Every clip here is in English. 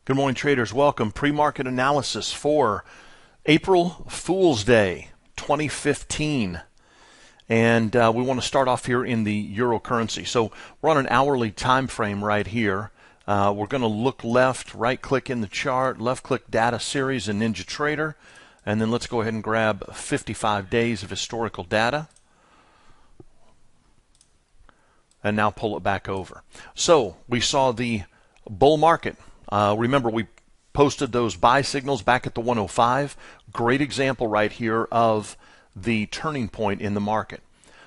Good morning, traders. Welcome. Pre-market analysis for April Fool's Day 2015. And we want to start off here in the euro currency. So we're on an hourly time frame right here. We're going to look left, right-click in the chart, left-click data series in NinjaTrader. And then let's go ahead and grab 55 days of historical data. And now pull it back over. So we saw the bull market. Remember, we posted those buy signals back at the 105. Great example right here of the turning point in the market.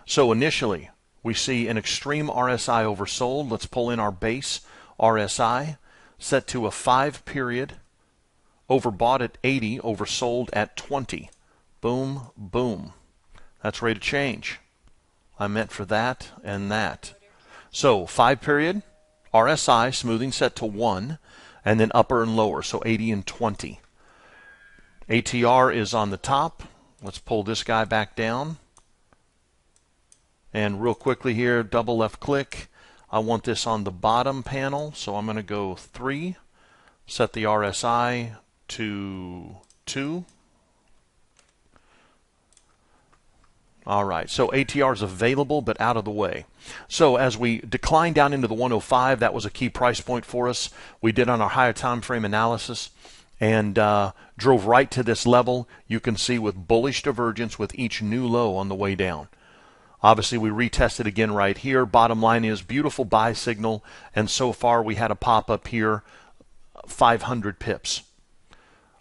So initially, we see an extreme RSI oversold. Let's pull in our base RSI, set to a 5-period, overbought at 80, oversold at 20. Boom, boom. That's rate of change. I meant for that and that. So 5-period, RSI, smoothing set to 1. And then upper and lower, so 80 and 20. ATR is on the top. Let's pull this guy back down. And real quickly here, double left click. I want this on the bottom panel, so I'm going to go 3. Set the RSI to 2. All right, so ATR is available but out of the way. So as we decline down into the 105, that was a key price point for us. We did on our higher time frame analysis and drove right to this level. You can see with bullish divergence with each new low on the way down. Obviously, we retested again right here. Bottom line is beautiful buy signal, and so far we had a pop up here, 500 pips.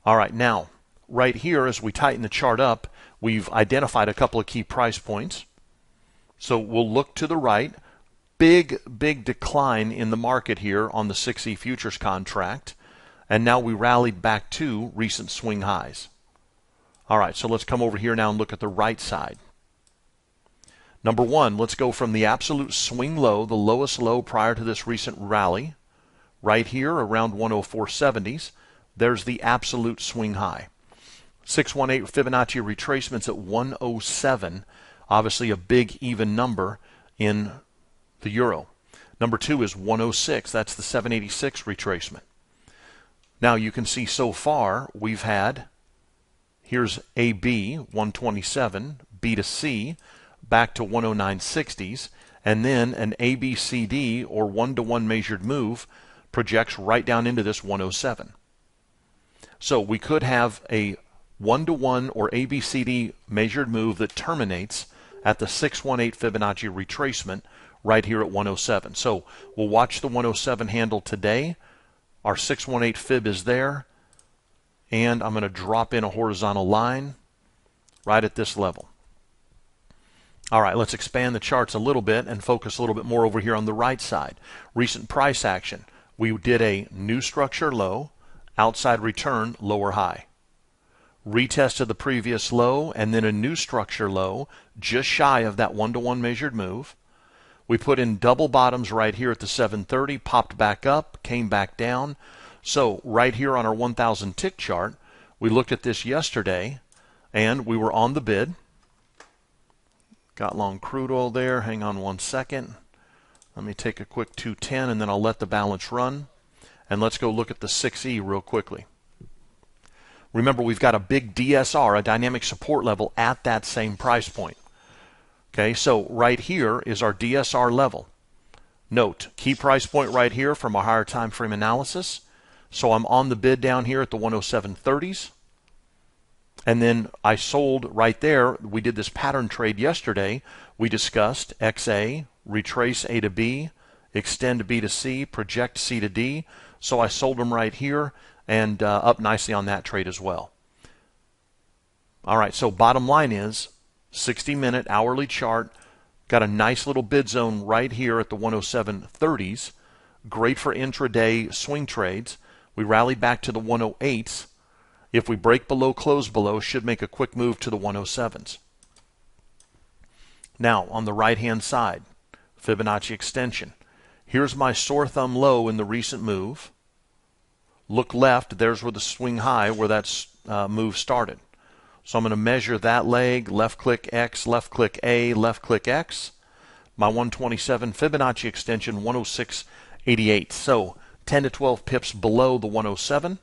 All right, now right here as we tighten the chart up, we've identified a couple of key price points. So we'll look to the right. Big decline in the market here on the 6E futures contract. And now we rallied back to recent swing highs. All right, so let's come over here now and look at the right side. Number one, let's go from the absolute swing low, the lowest low prior to this recent rally, right here around 104.70s. There's the absolute swing high. 618 Fibonacci retracements at 107, obviously a big even number in the euro. Number two is 106, that's the 786 retracement. Now you can see so far we've had, here's AB 127, B to C back to 109.60s, and then an ABCD or 1-to-1 measured move projects right down into this 107. So we could have a 1-to-1 or ABCD measured move that terminates at the 618 Fibonacci retracement right here at 107. So we'll watch the 107 handle today. Our 618 fib is there. And I'm going to drop in a horizontal line right at this level. All right, let's expand the charts a little bit and focus a little bit more over here on the right side. Recent price action. We did a new structure low, outside return, lower high. Retested the previous low and then a new structure low just shy of that 1-to-1 measured move. We put in double bottoms right here at the 730, popped back up, came back down. So right here on our 1000 tick chart, we looked at this yesterday and we were on the bid. Got long crude oil there. Hang on one second. Let me take a quick 210 and then I'll let the balance run. And let's go look at the 6E real quickly. Remember, we've got a big DSR, a dynamic support level, at that same price point. Okay, so right here is our DSR level. Note, key price point right here from a higher time frame analysis. So I'm on the bid down here at the 107.30s. And then I sold right there. We did this pattern trade yesterday. We discussed XA, retrace A to B, extend B to C, project C to D. So I sold them right here. And up nicely on that trade as well. All right, so bottom line is 60-minute hourly chart. Got a nice little bid zone right here at the 107.30s. Great for intraday swing trades. We rallied back to the 108s. If we break below, close below, should make a quick move to the 107s. Now, on the right-hand side, Fibonacci Extension. Here's my sore thumb low in the recent move. Look left, there's where the swing high, where that move started. So I'm going to measure that leg, left-click X, left-click A, left-click X. My 127 Fibonacci Extension, 106.88. So 10 to 12 pips below the 107.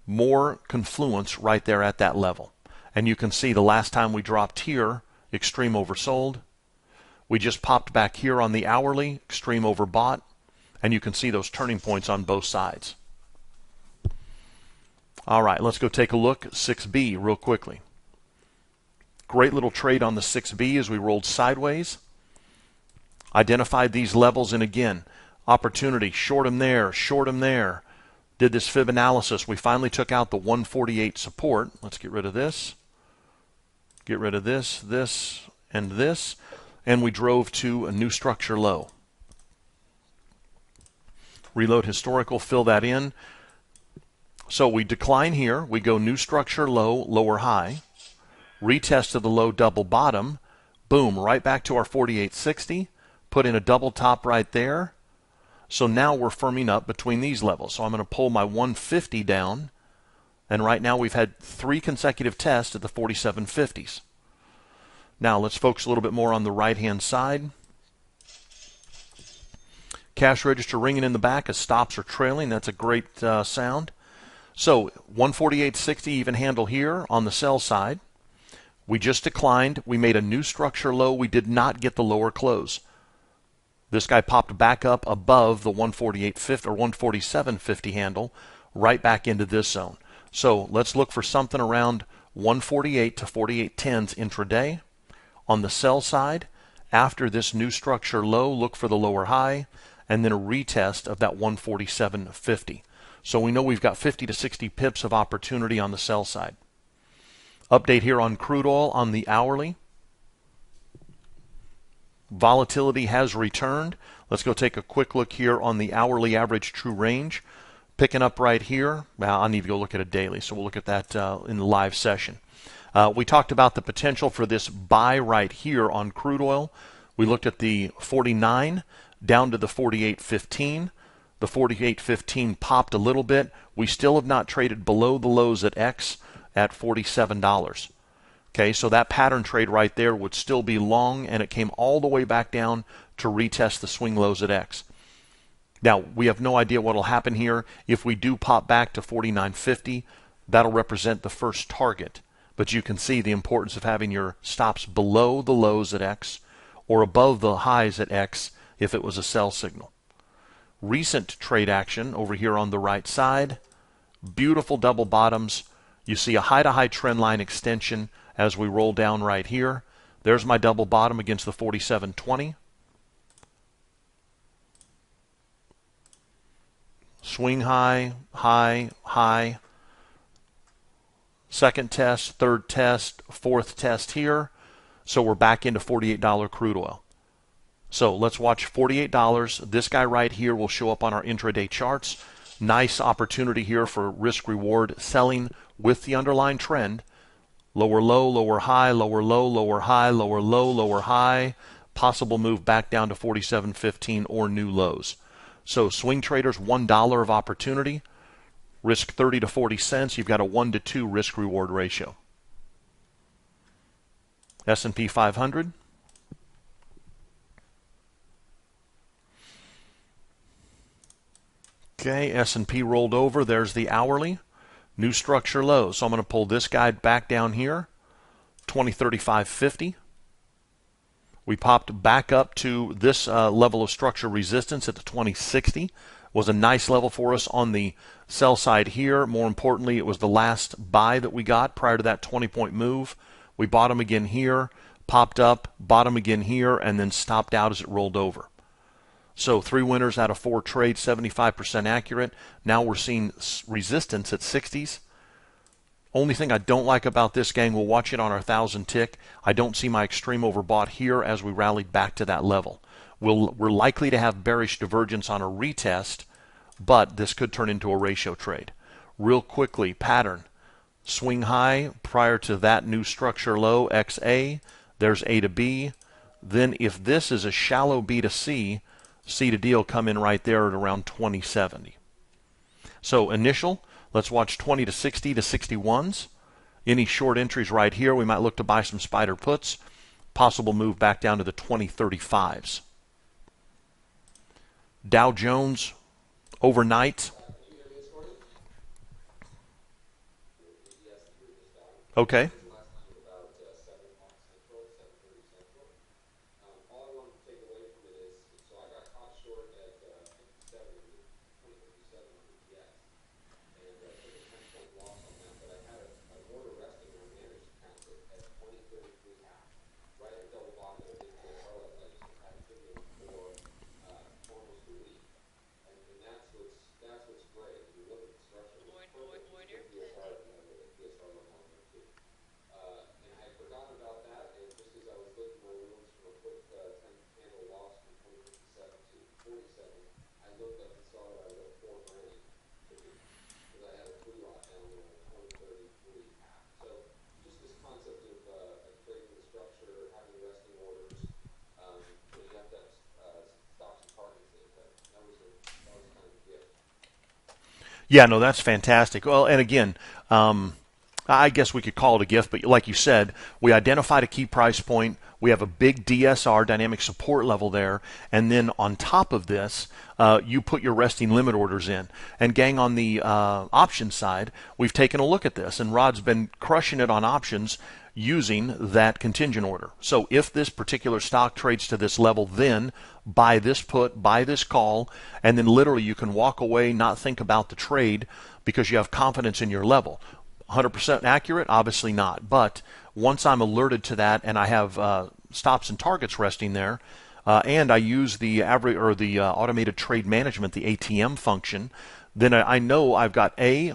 More confluence right there at that level. And you can see the last time we dropped here, extreme oversold. We just popped back here on the hourly, extreme overbought. And you can see those turning points on both sides. All right, let's go take a look at 6B real quickly. Great little trade on the 6B as we rolled sideways. Identified these levels, and again, opportunity, short them there, short them there. Did this fib analysis. We finally took out the 148 support. Let's get rid of this. Get rid of this, this, and this. And we drove to a new structure low. Reload historical, fill that in. So we decline here. We go new structure low, lower high. Retest of the low, double bottom. Boom, right back to our 4860. Put in a double top right there. So now we're firming up between these levels. So I'm going to pull my 150 down. And right now we've had 3 consecutive tests at the 4750s. Now let's focus a little bit more on the right-hand side. Cash register ringing in the back as stops are trailing. That's a great sound. So 148.60 even handle here on the sell side. We just declined. We made a new structure low. We did not get the lower close. This guy popped back up above the 148.50 or 147.50 handle, right back into this zone. So let's look for something around 148 to 48.10s intraday. On the sell side, after this new structure low, look for the lower high, and then a retest of that 147.50. So we know we've got 50 to 60 pips of opportunity on the sell side. Update here on crude oil on the hourly. Volatility has returned. Let's go take a quick look here on the hourly average true range. Picking up right here. Well, I need to go look at a daily, so we'll look at that in the live session. We talked about the potential for this buy right here on crude oil. We looked at the 49 down to the 48.15. The 48.15 popped a little bit. We still have not traded below the lows at X at $47. Okay, so that pattern trade right there would still be long, and it came all the way back down to retest the swing lows at X. Now, we have no idea what will happen here. If we do pop back to 49.50, that'll represent the first target. But you can see the importance of having your stops below the lows at X or above the highs at X if it was a sell signal. Recent trade action over here on the right side. Beautiful double bottoms. You see a high-to-high trend line extension as we roll down right here. There's my double bottom against the 47.20. Swing high, high, high. Second test, third test, fourth test here. So we're back into $48 crude oil. So let's watch $48. This guy right here will show up on our intraday charts. Nice opportunity here for risk-reward selling with the underlying trend. Lower low, lower high, lower low, lower high, lower low, lower high. Possible move back down to 47.15 or new lows. So swing traders, $1 of opportunity. Risk 30 to 40 cents. You've got a 1 to 2 risk-reward ratio. S&P 500. Okay, S&P rolled over. There's the hourly. New structure low. So I'm going to pull this guy back down here. 2035.50. We popped back up to this level of structure resistance at the 2060. Was a nice level for us on the sell side here. More importantly, it was the last buy that we got prior to that 20-point move. We bottom again here, popped up, bottom again here, and then stopped out as it rolled over. So 3 winners out of 4 trades, 75% accurate. Now we're seeing resistance at 60s. Only thing I don't like about this, gang, we'll watch it on our 1,000 tick. I don't see my extreme overbought here as we rallied back to that level. We're likely to have bearish divergence on a retest, but this could turn into a ratio trade. Real quickly, pattern. Swing high prior to that new structure low, XA. There's A to B. Then if this is a shallow B to C, C to D will come in right there at around 2070. So initial, let's watch 20 to 60 to 61s. Any short entries right here, we might look to buy some spider puts. Possible move back down to the 2035s. Dow Jones, overnight. Okay. Yeah, no, that's fantastic. Well, and again, I guess we could call it a gift, but like you said, we identified a key price point. We have a big DSR, dynamic support level there, and then on top of this, you put your resting limit orders in. And gang, on the option side, we've taken a look at this, and Rod's been crushing it on options using that contingent order. So if this particular stock trades to this level, then buy this put, buy this call, and then literally you can walk away, not think about the trade because you have confidence in your level. 100% accurate? Obviously not. But once I'm alerted to that and I have stops and targets resting there, and I use the average or the automated trade management, the ATM function, then I know I've got a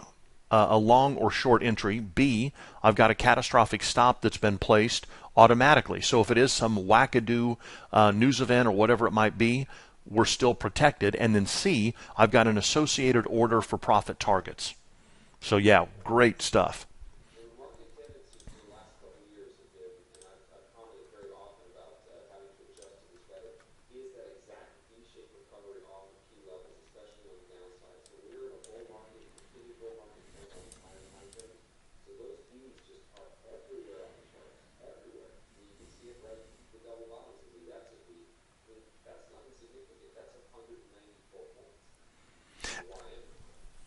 long or short entry. B, I've got a catastrophic stop that's been placed automatically. So if it is some wackadoo news event or whatever it might be, we're still protected. And then C, I've got an associated order for profit targets. So yeah, great stuff.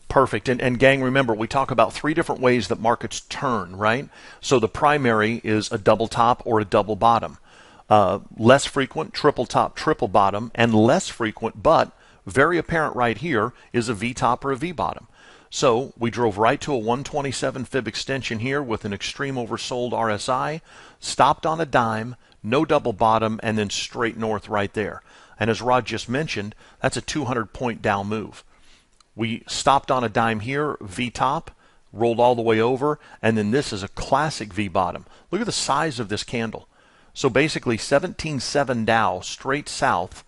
Perfect. And gang, remember, we talk about three different ways that markets turn, right? So the primary is a double top or a double bottom. Less frequent, triple top, triple bottom, and less frequent, but very apparent right here, is a V top or a V bottom. So we drove right to a 127 fib extension here with an extreme oversold RSI, stopped on a dime, no double bottom, and then straight north right there. And as Rod just mentioned, that's a 200-point down move. We stopped on a dime here, V top, rolled all the way over, and then this is a classic V bottom. Look at the size of this candle. So basically 17.7 Dow straight south,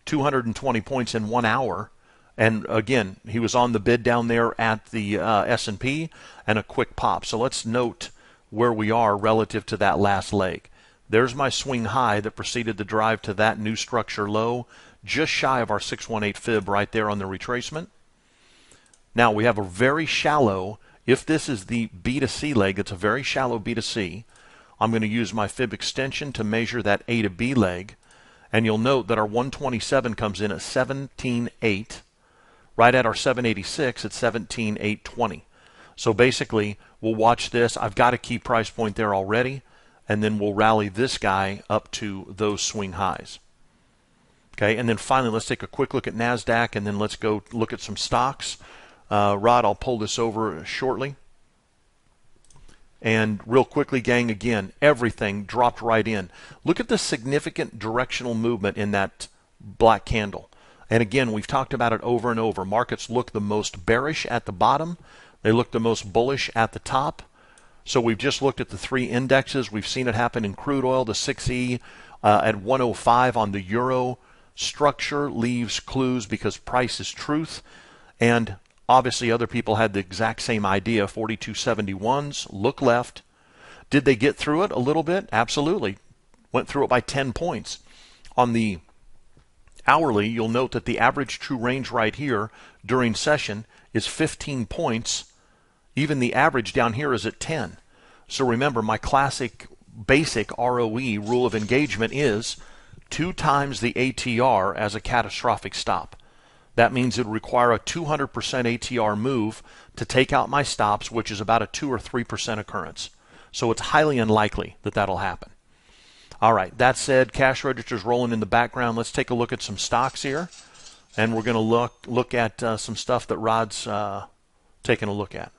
220 points in 1 hour. And again, he was on the bid down there at the S&P and a quick pop. So let's note where we are relative to that last leg. There's my swing high that preceded the drive to that new structure low, just shy of our 618 fib right there on the retracement. Now we have a very shallow, if this is the B to C leg, it's a very shallow B to C. I'm going to use my fib extension to measure that A to B leg. And you'll note that our 127 comes in at 17.8. Right at our 786 at 17.820. So basically, we'll watch this. I've got a key price point there already. And then we'll rally this guy up to those swing highs. Okay, and then finally, let's take a quick look at Nasdaq, and then let's go look at some stocks. Rod, I'll pull this over shortly. And real quickly, gang, again, everything dropped right in. Look at the significant directional movement in that black candle. And again, we've talked about it over and over. Markets look the most bearish at the bottom. They look the most bullish at the top. So we've just looked at the three indexes. We've seen it happen in crude oil. The 6E at 105 on the euro. Structure leaves clues because price is truth. And obviously, other people had the exact same idea, 4271s, look left. Did they get through it a little bit? Absolutely. Went through it by 10 points. On the hourly, you'll note that the average true range right here during session is 15 points. Even the average down here is at 10. So remember, my classic basic ROE, rule of engagement, is 2 times the ATR as a catastrophic stop. That means it would require a 200% ATR move to take out my stops, which is about a 2 or 3% occurrence. So it's highly unlikely that that'll happen. All right, that said, cash registers rolling in the background. Let's take a look at some stocks here, and we're going to look at some stuff that Rod's taking a look at.